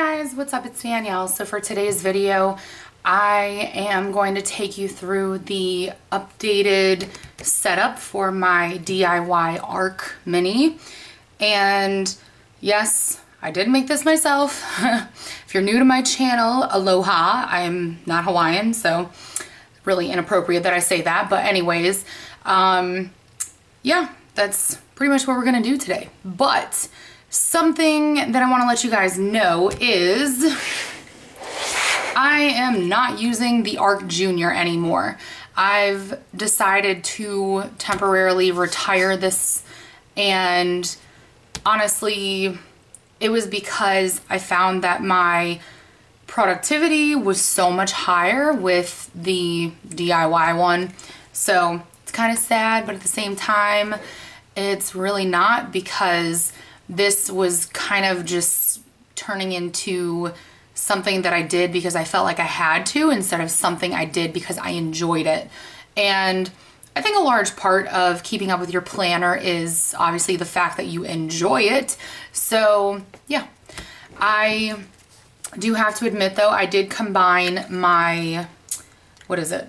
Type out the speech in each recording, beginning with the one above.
guys, what's up? It's Danielle. So for today's video, I am going to take you through the updated setup for my DIY Arc Mini. And yes, I did make this myself. If you're new to my channel, aloha. I'm not Hawaiian, so really inappropriate that I say that. But anyways, yeah, that's pretty much what we're gonna do today. But something that I want to let you guys know is I am not using the Arc Junior anymore. I've decided to temporarily retire this, and honestly, it was because I found that my productivity was so much higher with the DIY one. So it's kind of sad, but at the same time, it's really not, because this was kind of just turning into something that I did because I felt like I had to, instead of something I did because I enjoyed it. And I think a large part of keeping up with your planner is obviously the fact that you enjoy it. So yeah, I do have to admit though, I did combine my,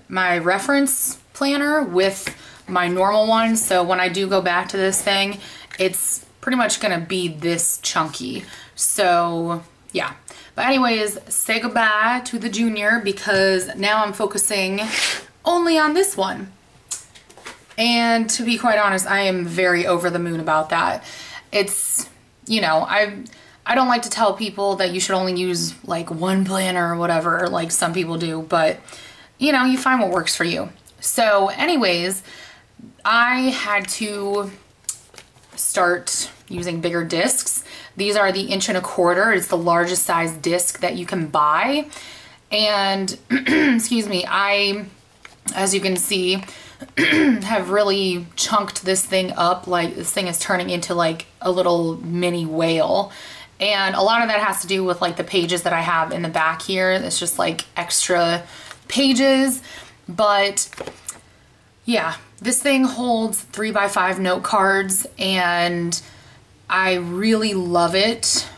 my reference planner with my normal one. So when I do go back to this thing, it's pretty much gonna be this chunky. So yeah, but anyways, say goodbye to the Junior because now I'm focusing only on this one. And to be quite honest, I am very over the moon about that. It's, you know, I don't like to tell people that you should only use like one planner or whatever, like some people do, but you know, you find what works for you. So anyways, I had to start using bigger discs. These are the 1.25 inch. It's the largest size disc that you can buy. And excuse me, I, as you can see, have really chunked this thing up. Like, this thing is turning into like a little mini whale. And a lot of that has to do with like the pages that I have in the back here. It's just like extra pages. But yeah, this thing holds 3x5 note cards, and I really love it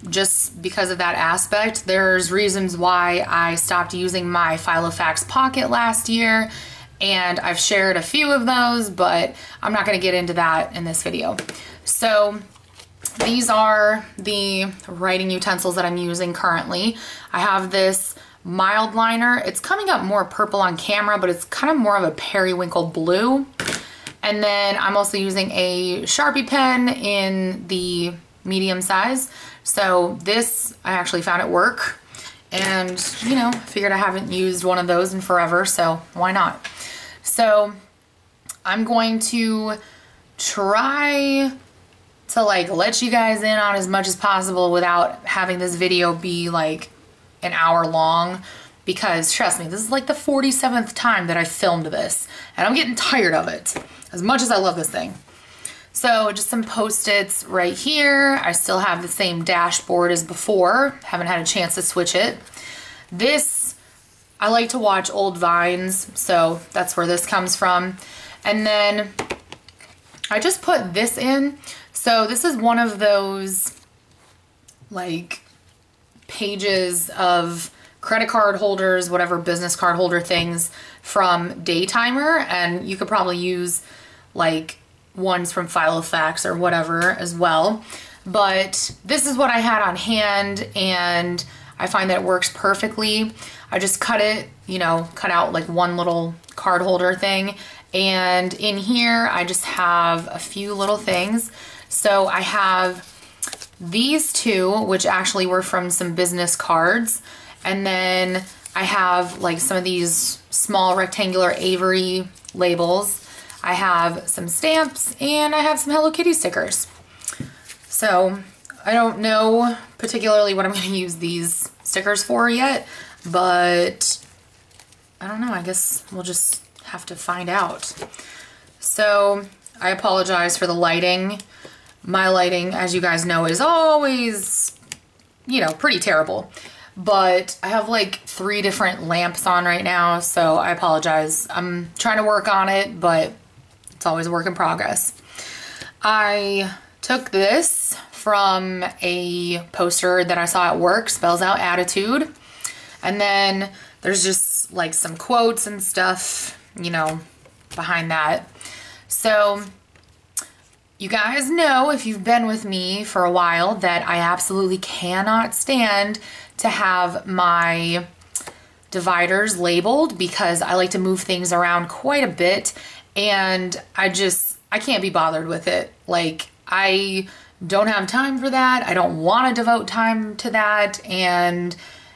just because of that aspect. There's reasons why I stopped using my Filofax Pocket last year, and I've shared a few of those, but I'm not going to get into that in this video. So these are the writing utensils that I'm using currently. I have this mild liner. It's coming up more purple on camera, but it's kind of more of a periwinkle blue. And then I'm also using a Sharpie pen in the medium size. So this, I actually found at work, and you know, figured I haven't used one of those in forever, so why not? So I'm going to try to like let you guys in on as much as possible without having this video be like an hour long, because trust me, this is like the 47th time that I filmed this, and I'm getting tired of it as much as I love this thing. So just some Post-its right here. I still have the same dashboard as before. Haven't had a chance to switch it. This, I like to watch old Vines, so that's where this comes from. And then I just put this in. So this is one of those like pages of credit card holders, whatever business card holder things from Daytimer, and you could probably use like ones from Filofax or whatever as well. But this is what I had on hand, and I find that it works perfectly. I just cut it, you know, cut out like one little card holder thing, and in here I just have a few little things. So I have these two, which actually were from some business cards, and then I have like some of these small rectangular Avery labels. I have some stamps, and I have some Hello Kitty stickers. So I don't know particularly what I'm going to use these stickers for yet, but I don't know, I guess we'll just have to find out. So I apologize for the lighting. My lighting, as you guys know, is always, you know, pretty terrible. But I have like 3 different lamps on right now, so I apologize. I'm trying to work on it, but it's always a work in progress. I took this from a poster that I saw at work, spells out attitude. And then there's just like some quotes and stuff, you know, behind that. So you guys know, if you've been with me for a while, that I absolutely cannot stand to have my dividers labeled, because I like to move things around quite a bit, and I can't be bothered with it. Like, I don't have time for that. I don't want to devote time to that. And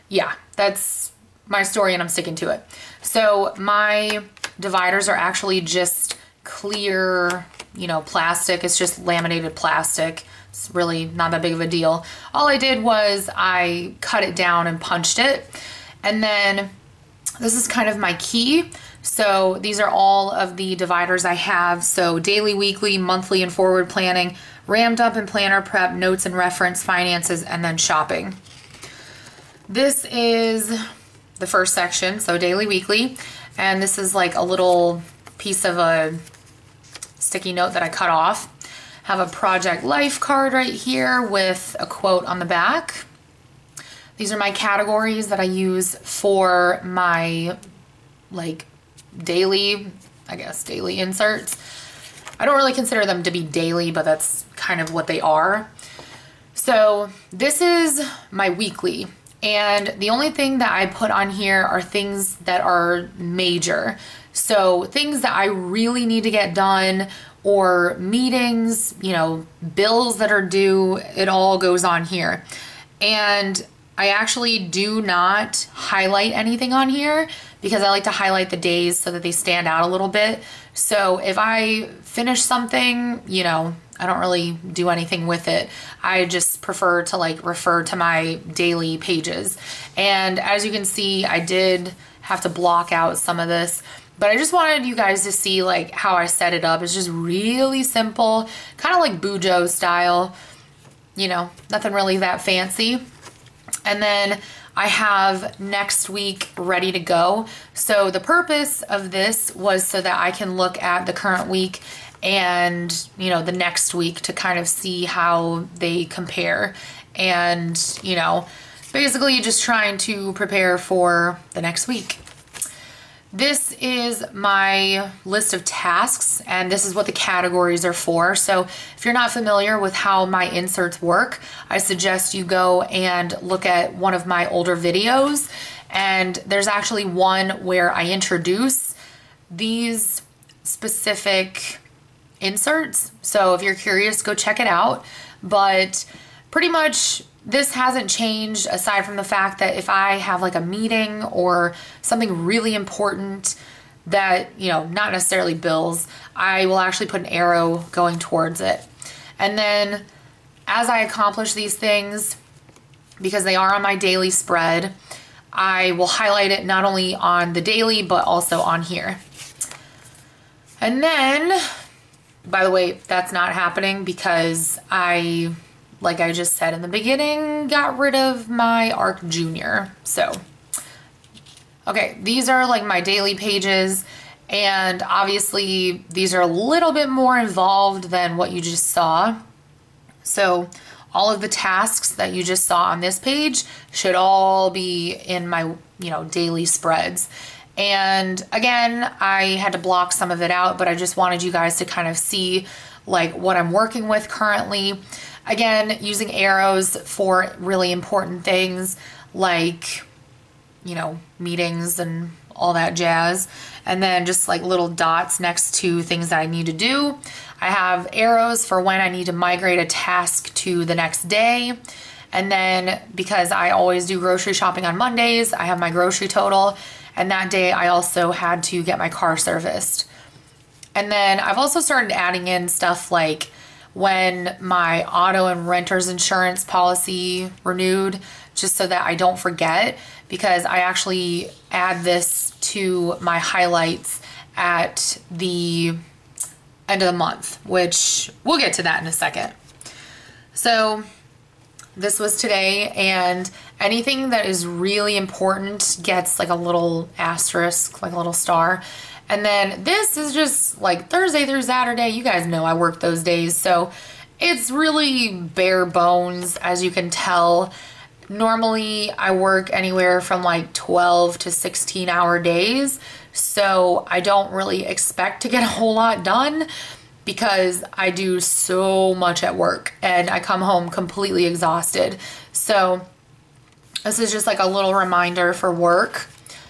yeah, that's my story, and I'm sticking to it. So my dividers are actually just clear, you know, plastic. It's just laminated plastic. It's really not that big of a deal. All I did was I cut it down and punched it. And then this is kind of my key. So these are all of the dividers I have. So daily, weekly, monthly, and forward planning, rammed up and planner prep, notes and reference, finances, and then shopping. This is the first section, so daily, weekly. And this is like a little piece of a sticky note that I cut off. Have a project life card right here with a quote on the back. These are my categories that I use for my like daily, I guess, daily inserts. I don't really consider them to be daily, but that's kind of what they are. So this is my weekly. And the only thing that I put on here are things that are major. So things that I really need to get done, or meetings, you know, bills that are due, it all goes on here. And I actually do not highlight anything on here, because I like to highlight the days so that they stand out a little bit. So if I finish something, you know, I don't really do anything with it. I just prefer to like refer to my daily pages. And as you can see, I did have to block out some of this, but I just wanted you guys to see like how I set it up. It's just really simple, kind of like Bujo style, you know, nothing really that fancy. And then I have next week ready to go. So the purpose of this was so that I can look at the current week and, you know, the next week to kind of see how they compare. And, you know, basically just trying to prepare for the next week. This is my list of tasks, and this is what the categories are for. So if you're not familiar with how my inserts work, I suggest you go and look at one of my older videos. And there's actually one where I introduce these specific inserts. So if you're curious, go check it out. But pretty much this hasn't changed, aside from the fact that if I have like a meeting or something really important that, you know, not necessarily bills, I will actually put an arrow going towards it. And then as I accomplish these things, because they are on my daily spread, I will highlight it not only on the daily, but also on here. And then, by the way, that's not happening because I, like I just said in the beginning, got rid of my ARC Junior. So, okay, these are like my daily pages, and obviously these are a little bit more involved than what you just saw. So all of the tasks that you just saw on this page should all be in my, you know, daily spreads. And again, I had to block some of it out, but I just wanted you guys to kind of see like what I'm working with currently. Again, using arrows for really important things like, you know, meetings and all that jazz. And then just like little dots next to things that I need to do. I have arrows for when I need to migrate a task to the next day. And then because I always do grocery shopping on Mondays, I have my grocery total. And that day I also had to get my car serviced. And then I've also started adding in stuff like when my auto and renter's insurance policy renewed, just so that I don't forget, because I actually add this to my highlights at the end of the month, which we'll get to that in a second. So this was today, and anything that is really important gets like a little asterisk, like a little star. And then this is just like Thursday through Saturday. You guys know I work those days. So it's really bare bones, as you can tell. Normally I work anywhere from like 12 to 16-hour days, so I don't really expect to get a whole lot done because I do so much at work and I come home completely exhausted. So this is just like a little reminder for work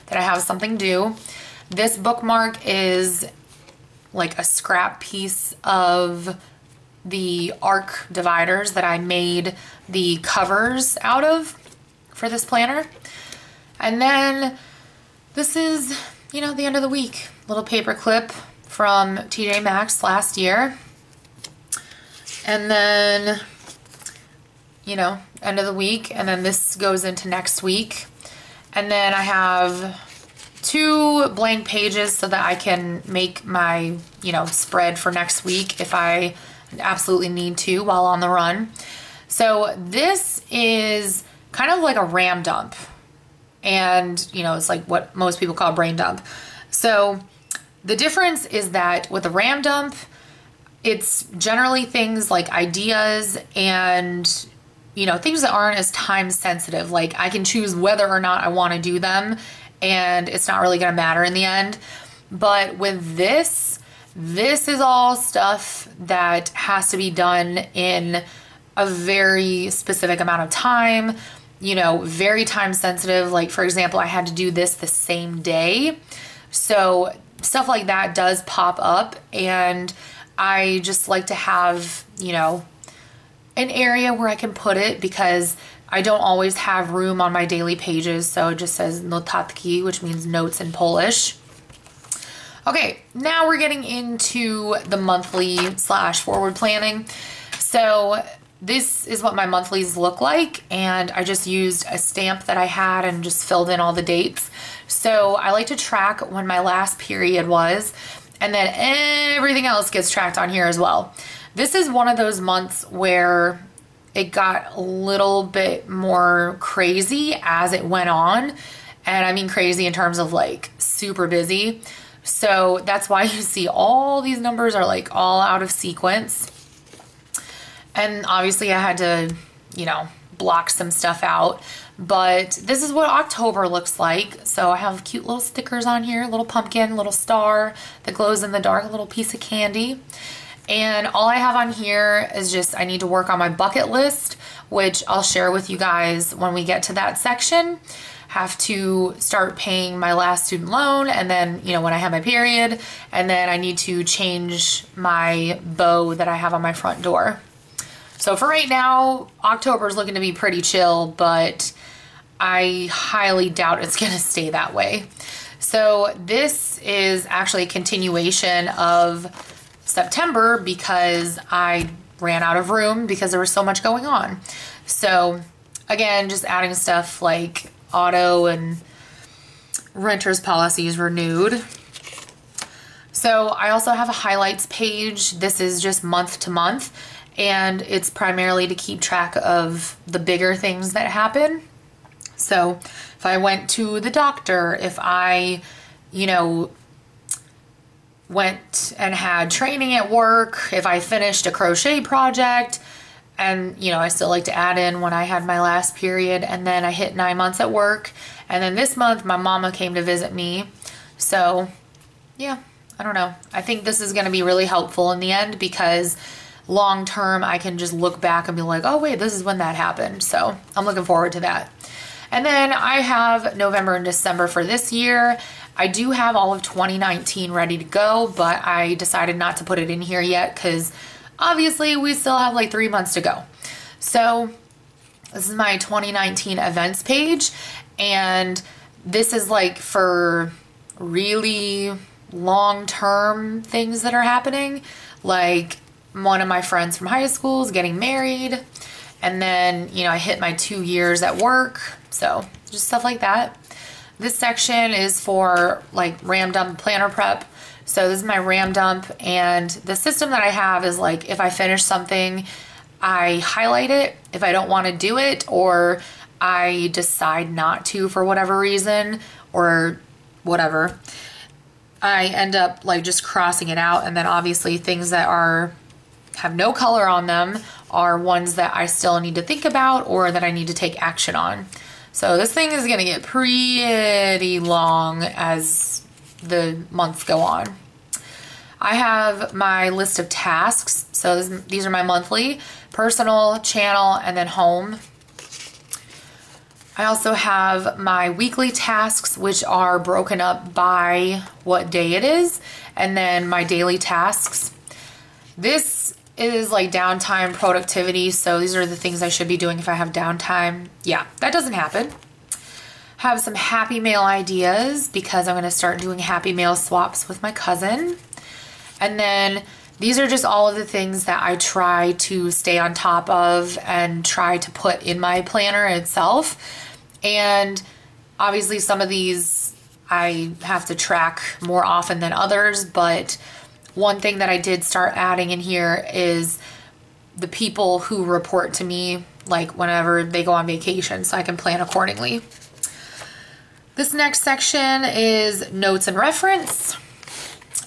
that I have something due. This bookmark is like a scrap piece of the ARC dividers that I made the covers out of for this planner. And then this is, you know, the end of the week. Little paper clip from TJ Maxx last year. And then, you know, end of the week. And then this goes into next week. And then I have 2 blank pages so that I can make my, you know, spread for next week if I absolutely need to while on the run. So this is kind of like a RAM dump, and you know, it's like what most people call brain dump. So the difference is that with a RAM dump, it's generally things like ideas and, you know, things that aren't as time sensitive. Like I can choose whether or not I want to do them and it's not really going to matter in the end. But with this is all stuff that has to be done in a very specific amount of time, you know, very time sensitive. Like for example, I had to do this the same day. So stuff like that does pop up, and I just like to have, you know, an area where I can put it because I don't always have room on my daily pages. So it just says notatki, which means notes in Polish. Okay, now we're getting into the monthly / forward planning. So this is what my monthlies look like, and I just used a stamp that I had and just filled in all the dates. So I like to track when my last period was, and then everything else gets tracked on here as well. This is one of those months where it got a little bit more crazy as it went on, and I mean crazy in terms of like super busy. So that's why you see all these numbers are like all out of sequence. And obviously I had to, you know, block some stuff out. But this is what October looks like. So I have cute little stickers on here, little pumpkin, little star that glows in the dark, a little piece of candy. And all I have on here is just I need to work on my bucket list, which I'll share with you guys when we get to that section. Have to start paying my last student loan, and then, you know, when I have my period, and then I need to change my bow that I have on my front door. So for right now, October is looking to be pretty chill, but I highly doubt it's going to stay that way. So this is actually a continuation of September because I ran out of room because there was so much going on. So again, just adding stuff like auto and renter's policies renewed. So I also have a highlights page. This is just month to month, and it's primarily to keep track of the bigger things that happen. So if I went to the doctor, if I, you know, went and had training at work, if I finished a crochet project, and, you know, I still like to add in when I had my last period, and then I hit 9 months at work. And then this month, my mama came to visit me. So, yeah, I don't know. I think this is going to be really helpful in the end because long term, I can just look back and be like, oh, wait, this is when that happened. So I'm looking forward to that. And then I have November and December for this year. I do have all of 2019 ready to go, but I decided not to put it in here yet because obviously we still have like 3 months to go. So this is my 2019 events page, and this is like for really long-term things that are happening. Like one of my friends from high school is getting married, and then, you know, I hit my 2 years at work. So just stuff like that. This section is for like RAM dump planner prep. So this is my RAM dump, and the system that I have is like if I finish something, I highlight it if I don't want to do it, or I decide not to for whatever reason or whatever. I end up like just crossing it out, and then obviously things that are have no color on them are ones that I still need to think about or that I need to take action on. So this thing is gonna get pretty long as the months go on. I have my list of tasks. So these are my monthly: personal, channel, and then home. I also have my weekly tasks, which are broken up by what day it is, and then my daily tasks. This is like downtime productivity, so these are the things I should be doing if I have downtime. Yeah, that doesn't happen. Have some Happy Mail ideas because I'm gonna start doing Happy Mail swaps with my cousin. And then these are just all of the things that I try to stay on top of and try to put in my planner itself. And obviously some of these I have to track more often than others, but one thing that I did start adding in here is the people who report to me, like whenever they go on vacation, so I can plan accordingly. This next section is notes and reference.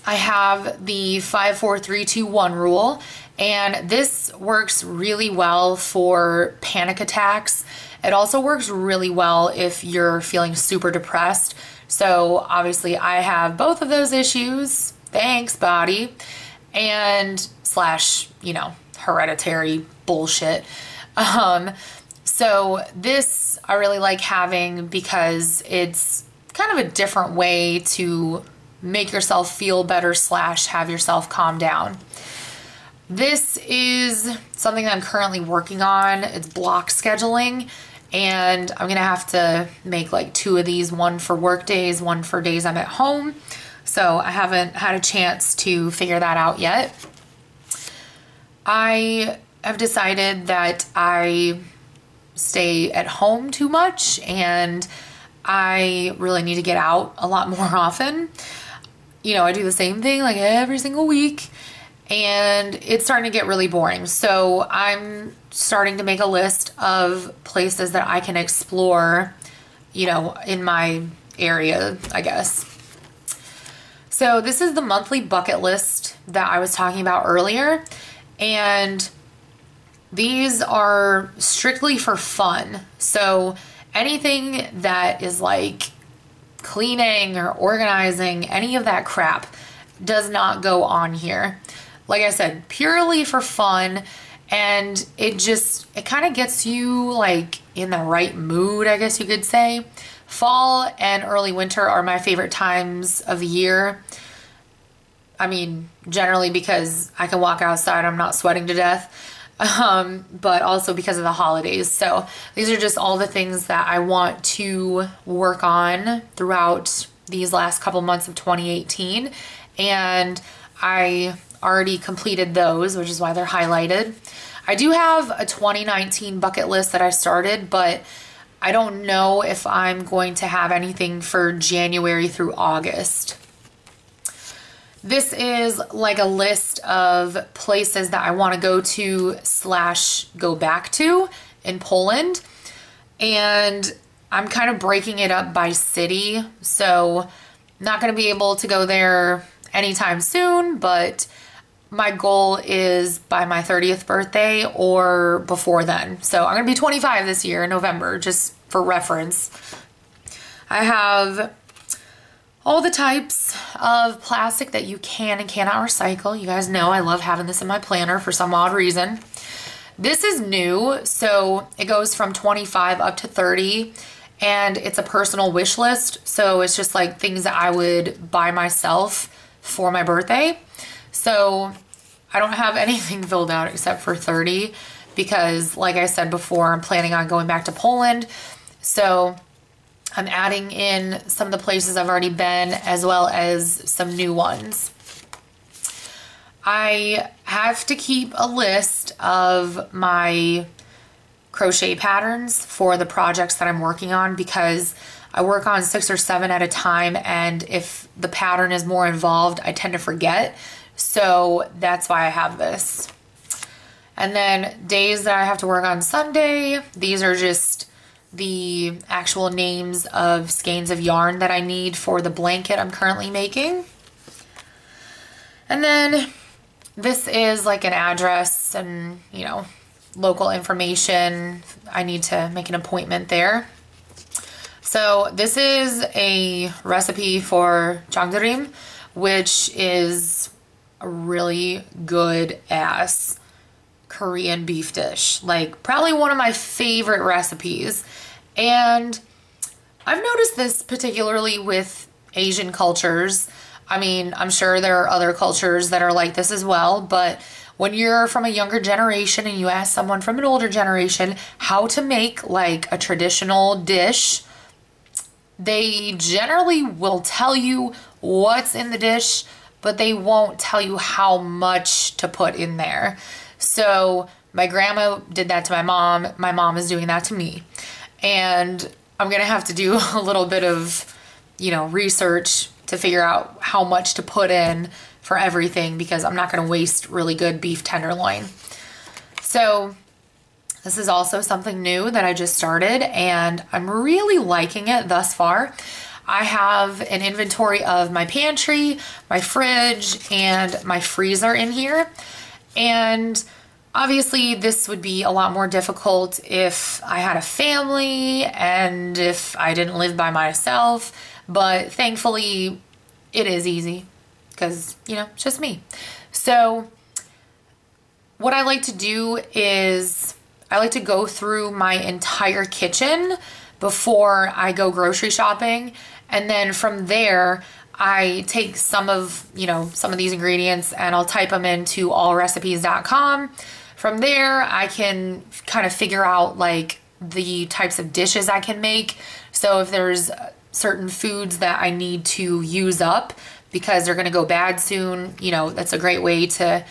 I have the 5, 4, 3, 2, 1 rule, and this works really well for panic attacks. It also works really well if you're feeling super depressed. So obviously I have both of those issues, thanks body, and slash, you know, hereditary bullshit. So this I really like having because it's kind of a different way to make yourself feel better slash have yourself calm down. This is something that I'm currently working on. It's block scheduling, and I'm gonna have to make like 2 of these, one for work days, one for days I'm at home. So I haven't had a chance to figure that out yet. I have decided that I stay at home too much and I really need to get out a lot more often. You know, I do the same thing like every single week and it's starting to get really boring. So I'm starting to make a list of places that I can explore, you know, in my area, I guess. So this is the monthly bucket list that I was talking about earlier. And these are strictly for fun. So anything that is like cleaning or organizing, any of that crap does not go on here. Like I said, purely for fun, and it kind of gets you like in the right mood, I guess you could say. Fall and early winter are my favorite times of the year. I mean, generally because I can walk outside, I'm not sweating to death. But also because of the holidays. So these are just all the things that I want to work on throughout these last couple months of 2018. And I already completed those, which is why they're highlighted. I do have a 2019 bucket list that I started, but I don't know if I'm going to have anything for January through August. This is like a list of places that I want to go to slash go back to in Poland. And I'm kind of breaking it up by city. So not going to be able to go there anytime soon, but my goal is by my 30th birthday or before then. So I'm going to be 25 this year in November, just for reference. I have all the types of plastic that you can and cannot recycle. You guys know I love having this in my planner for some odd reason. This is new, so it goes from 25 up to 30, and it's a personal wish list. So it's just like things that I would buy myself for my birthday. So I don't have anything filled out except for 30 because, like I said before, I'm planning on going back to Poland. So I'm adding in some of the places I've already been as well as some new ones. I have to keep a list of my crochet patterns for the projects that I'm working on because I work on 6 or 7 at a time, and if the pattern is more involved, I tend to forget. So that's why I have this. And then days that I have to work on Sunday, these are just the actual names of skeins of yarn that I need for the blanket I'm currently making. And then this is like an address and, you know, local information. I need to make an appointment there. So this is a recipe for jangdarim, which is a really good ass Korean beef dish. Like probably one of my favorite recipes. And I've noticed this particularly with Asian cultures. I mean, I'm sure there are other cultures that are like this as well, but when you're from a younger generation and you ask someone from an older generation how to make like a traditional dish, they generally will tell you what's in the dish, but they won't tell you how much to put in there. So my grandma did that to my mom. My mom is doing that to me. And I'm going to have to do a little bit of, you know, research to figure out how much to put in for everything, because I'm not going to waste really good beef tenderloin. So this is also something new that I just started and I'm really liking it thus far. I have an inventory of my pantry, my fridge, and my freezer in here. And obviously this would be a lot more difficult if I had a family and if I didn't live by myself, but thankfully it is easy because, you know, it's just me. So what I like to do is I like to go through my entire kitchen before I go grocery shopping. And then from there, I take some of these ingredients and I'll type them into allrecipes.com. From there, I can kind of figure out like the types of dishes I can make. So if there's certain foods that I need to use up because they're going to go bad soon, you know, that's a great way to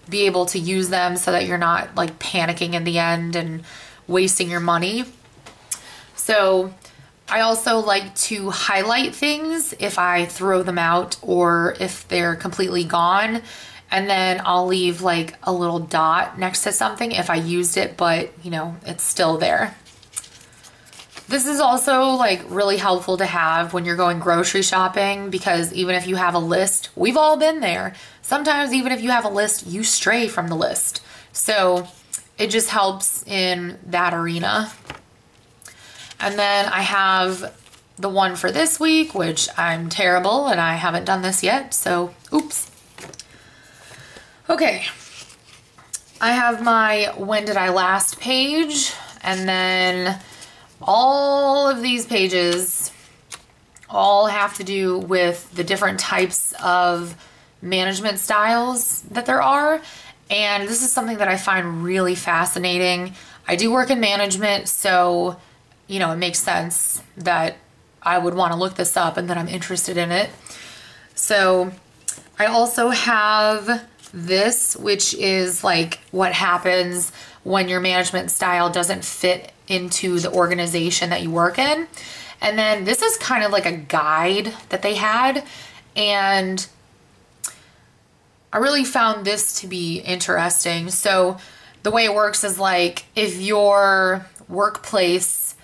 be able to use them so that you're not like panicking in the end and wasting your money. So I also like to highlight things if I throw them out or if they're completely gone. And then I'll leave like a little dot next to something if I used it, but you know, it's still there. This is also like really helpful to have when you're going grocery shopping, because even if you have a list, we've all been there. Sometimes even if you have a list, you stray from the list. So it just helps in that arena. And then I have the one for this week, which I'm terrible and I haven't done this yet. So oops. Okay. I have my when did I last page, and then all of these pages all have to do with the different types of management styles that there are. And this is something that I find really fascinating. I do work in management, so, you know, it makes sense that I would want to look this up and that I'm interested in it. So I also have this, which is like what happens when your management style doesn't fit into the organization that you work in. And then this is kind of like a guide that they had, and I really found this to be interesting. So the way it works is like if your workplace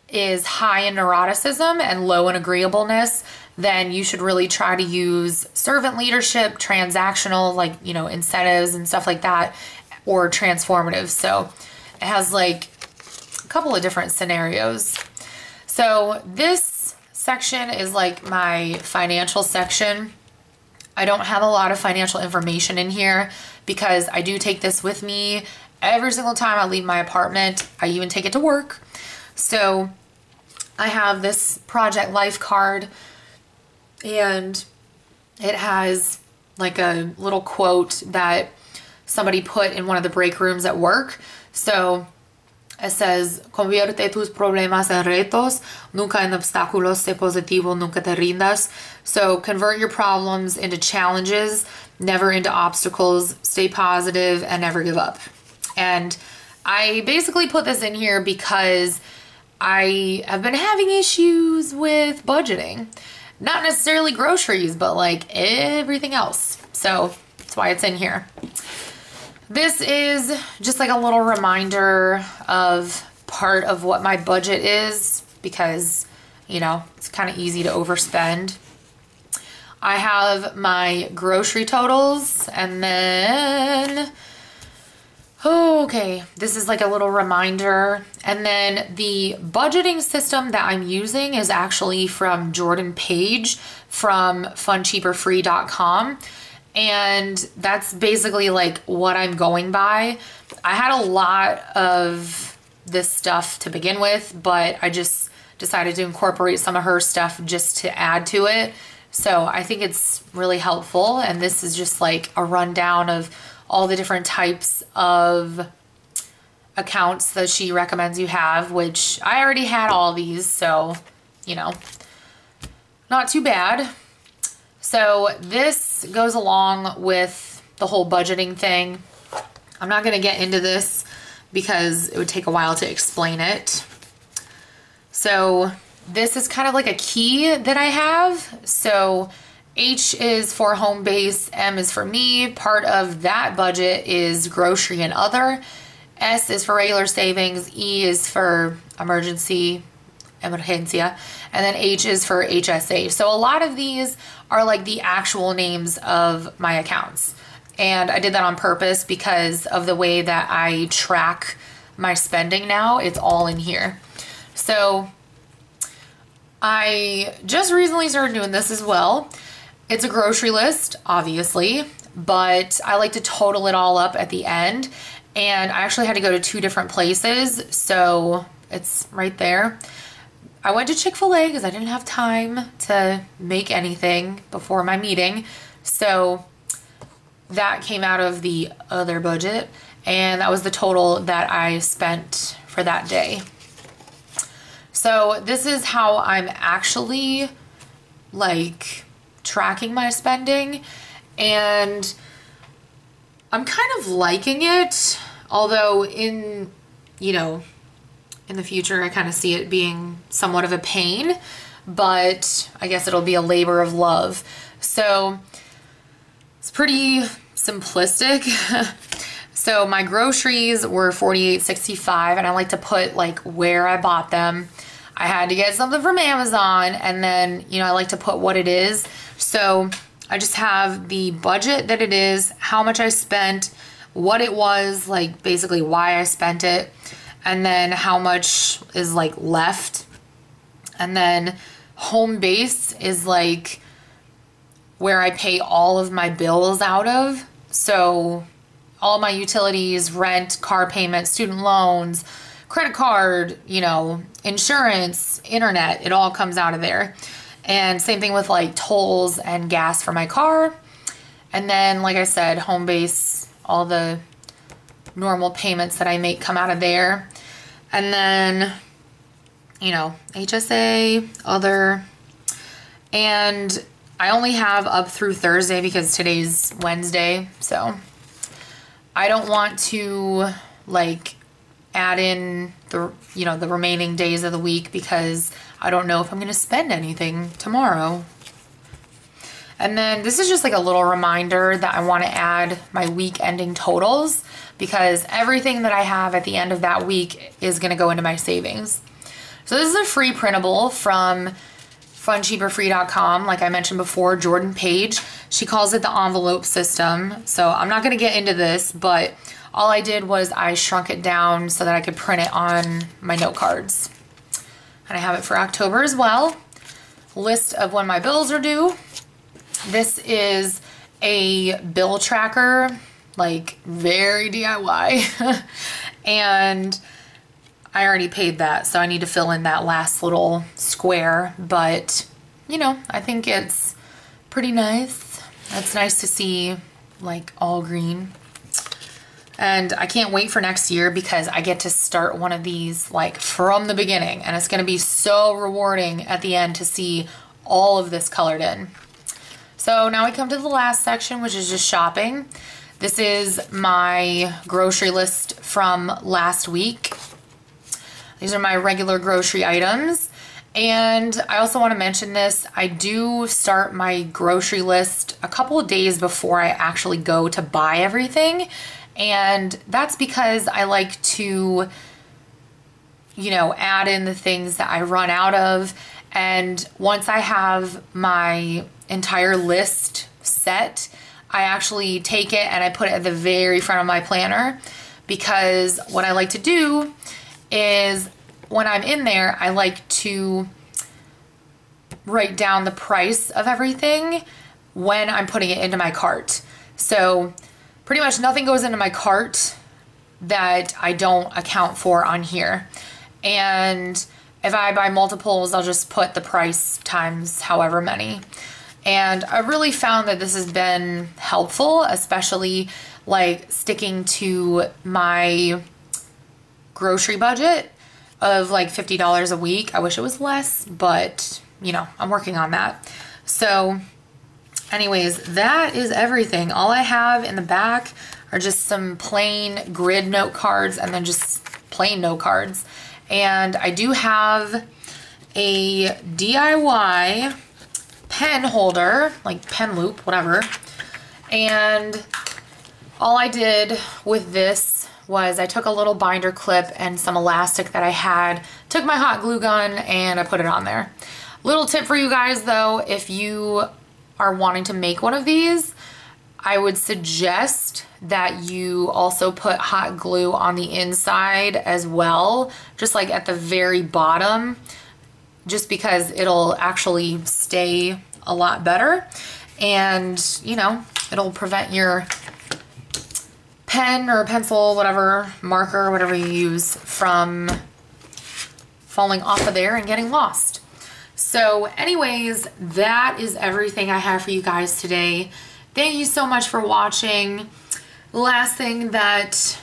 is high in neuroticism and low in agreeableness, then you should really try to use servant leadership, transactional, like, you know, incentives and stuff like that, or transformative. So it has like a couple of different scenarios. So this section is like my financial section. I don't have a lot of financial information in here because I do take this with me every single time I leave my apartment. I even take it to work. So I have this Project Life card, and it has like a little quote that somebody put in one of the break rooms at work. So it says, convierte tus problemas en retos, nunca en obstáculos, sé positivo, nunca te rindas. So convert your problems into challenges, never into obstacles, stay positive, and never give up. And I basically put this in here because I have been having issues with budgeting. Not necessarily groceries, but like everything else. So that's why it's in here. This is just like a little reminder of part of what my budget is, because, you know, it's kind of easy to overspend. I have my grocery totals, and then, okay, this is like a little reminder. And then the budgeting system that I'm using is actually from Jordan Page from funcheaperfree.com. And that's basically like what I'm going by. I had a lot of this stuff to begin with, but I just decided to incorporate some of her stuff just to add to it. So I think it's really helpful. And this is just like a rundown of all the different types of accounts that she recommends you have, which I already had all these, so, you know, not too bad. So this goes along with the whole budgeting thing. I'm not going to get into this because it would take a while to explain it. So this is kind of like a key that I have. So H is for home base, M is for me. Part of that budget is grocery and other. S is for regular savings. E is for emergencia, and then H is for HSA. So a lot of these are like the actual names of my accounts. And I did that on purpose because of the way that I track my spending now. It's all in here. So I just recently started doing this as well. It's a grocery list, obviously, but I like to total it all up at the end. And I actually had to go to 2 different places, so it's right there. I went to Chick-fil-A because I didn't have time to make anything before my meeting. So that came out of the other budget, and that was the total that I spent for that day. So this is how I'm actually like tracking my spending, and I'm kind of liking it, although in the future I kind of see it being somewhat of a pain, but I guess it'll be a labor of love. So it's pretty simplistic. So my groceries were $48.65, and I like to put like where I bought them. I had to get something from Amazon, and then, I like to put what it is. So I just have the budget that it is, how much I spent, what it was, like basically why I spent it, and then how much is like left. And then home base is like where I pay all of my bills out of. So all my utilities, rent, car payments, student loans, credit card, insurance, internet, it all comes out of there. And same thing with like tolls and gas for my car. And then, like I said, home base, all the normal payments that I make come out of there. And then, HSA, other. And I only have up through Thursday because today's Wednesday. So I don't want to like add in the, the remaining days of the week because I don't know if I'm going to spend anything tomorrow. And then this is just like a little reminder that I want to add my week ending totals because everything that I have at the end of that week is going to go into my savings. So this is a free printable from funcheaperfree.com. Like I mentioned before, Jordan Page. She calls it the envelope system. So I'm not going to get into this, but all I did was I shrunk it down so that I could print it on my note cards. And I have it for October as well. List of when my bills are due. This is a bill tracker, like very DIY. And I already paid that, so I need to fill in that last little square. But, I think it's pretty nice. It's nice to see like all green. And I can't wait for next year because I get to start one of these like from the beginning, and it's going to be so rewarding at the end to see all of this colored in. So now we come to the last section, which is just shopping. This is my grocery list from last week. These are my regular grocery items. And I also want to mention this. I do start my grocery list a couple of days before I actually go to buy everything. And that's because I like to, add in the things that I run out of. And once I have my entire list set, I actually take it and I put it at the very front of my planner, because what I like to do is when I'm in there, I like to write down the price of everything when I'm putting it into my cart. So pretty much nothing goes into my cart that I don't account for on here. And if I buy multiples, I'll just put the price times however many. And I really found that this has been helpful, especially like sticking to my grocery budget of like $50 a week. I wish it was less, but you know, I'm working on that. So anyways, that is everything. All I have in the back are just some plain grid note cards and then just plain note cards. And I do have a DIY pen holder, like pen loop, whatever. And all I did with this was I took a little binder clip and some elastic that I had, took my hot glue gun, and I put it on there. Little tip for you guys though, if you are wanting to make one of these, I would suggest that you also put hot glue on the inside as well, just like at the very bottom, just because it'll actually stay a lot better, and you know, it'll prevent your pen or pencil, whatever, marker, whatever you use, from falling off of there and getting lost. So anyways, that is everything I have for you guys today. Thank you so much for watching. Last thing that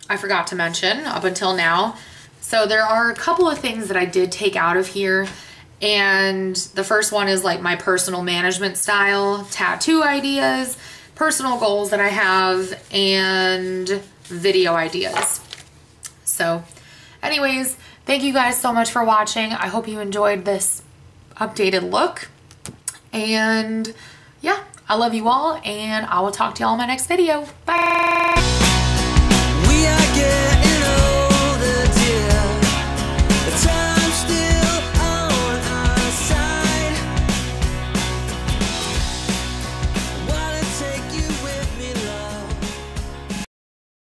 I forgot to mention up until now, so there are a couple of things that I did take out of here, and the first one is like my personal management style, tattoo ideas, personal goals that I have, and video ideas. So anyways, thank you guys so much for watching. I hope you enjoyed this updated look, and yeah, I love you all, and I will talk to y'all in my next video. Bye!